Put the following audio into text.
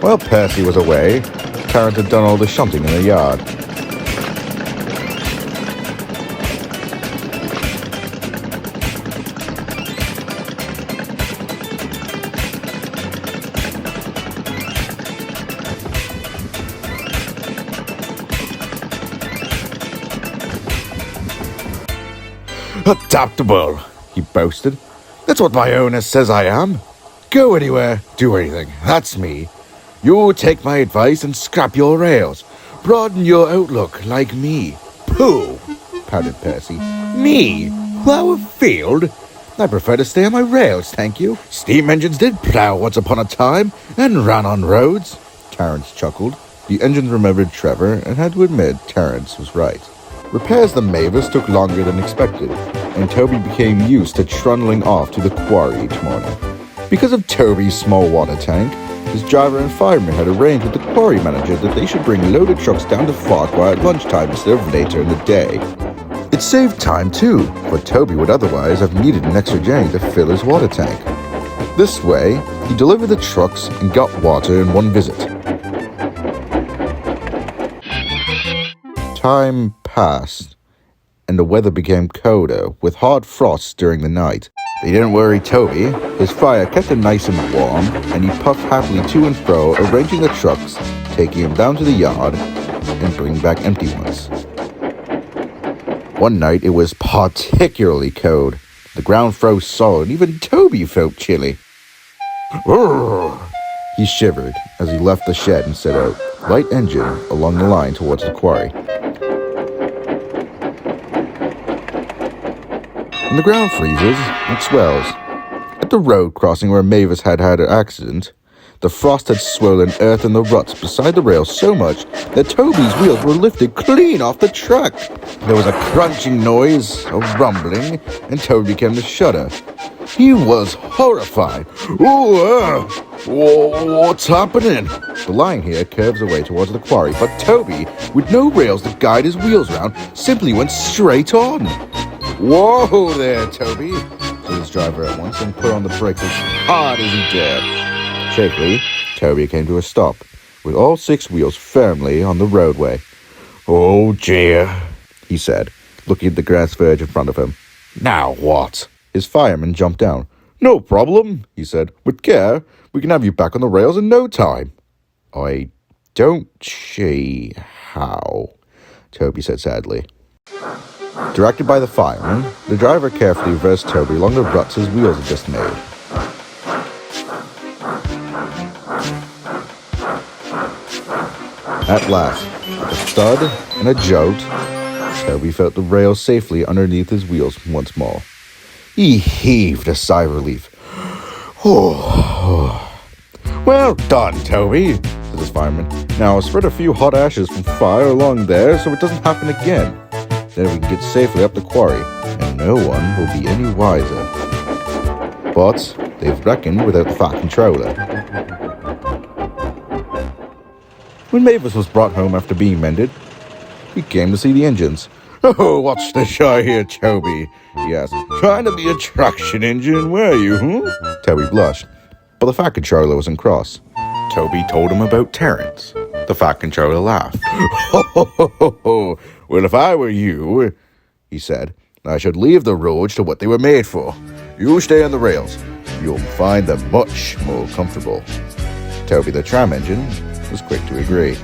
While Percy was away, Terence had done all the shunting in the yard. Adaptable, he boasted. That's what my owner says I am. Go anywhere, do anything. That's me. You take my advice and scrap your rails. Broaden your outlook like me. Pooh, pouted Percy. Me? Plough a field? I prefer to stay on my rails, thank you. Steam engines did plough once upon a time and ran on roads. Terence chuckled. The engines remembered Trevor and had to admit Terence was right. Repairs the Mavis took longer than expected, and Toby became used to trundling off to the quarry each morning. Because of Toby's small water tank, his driver and fireman had arranged with the quarry manager that they should bring loaded trucks down to Farquhar at lunchtime instead of later in the day. It saved time too, for Toby would otherwise have needed an extra jank to fill his water tank. This way, he delivered the trucks and got water in one visit. Time passed, and the weather became colder, with hard frosts during the night. They didn't worry Toby. His fire kept him nice and warm, and he puffed happily to and fro, arranging the trucks, taking him down to the yard, and bringing back empty ones. One night, it was particularly cold. The ground froze solid, even Toby felt chilly. Urgh! He shivered as he left the shed and set out, light engine, along the line towards the quarry. When the ground freezes, it swells. At the road crossing where Mavis had an accident, the frost had swollen earth in the ruts beside the rail so much that Toby's wheels were lifted clean off the truck. There was a crunching noise, a rumbling, and Toby began to shudder. He was horrified. What's happening? The line here curves away towards the quarry, but Toby, with no rails to guide his wheels round, simply went straight on. Whoa there, Toby, said his driver at once and put on the brakes as hard as he dared. Shakily, Toby came to a stop, with all 6 wheels firmly on the roadway. Oh dear, he said, looking at the grass verge in front of him. Now what? His fireman jumped down. No problem, he said. With care, we can have you back on the rails in no time. I don't see how, Toby said sadly. Directed by the fireman, the driver carefully reversed Toby along the ruts his wheels had just made. At last, with a thud and a jolt, Toby felt the rails safely underneath his wheels once more. He heaved a sigh of relief. Well done, Toby, said his fireman. Now spread a few hot ashes from fire along there so it doesn't happen again. Then we can get safely up the quarry, and no one will be any wiser. But they've reckoned without the Fat Controller. When Mavis was brought home after being mended, he came to see the engines. Oh, what's the show here, Toby? He asked. Trying to be a traction engine, were you, huh? Toby blushed, but the Fat Controller wasn't cross. Toby told him about Terence. The Fat Controller laughed. Well, if I were you, he said, I should leave the roads to what they were made for. You stay on the rails. You'll find them much more comfortable. Toby the tram engine was quick to agree.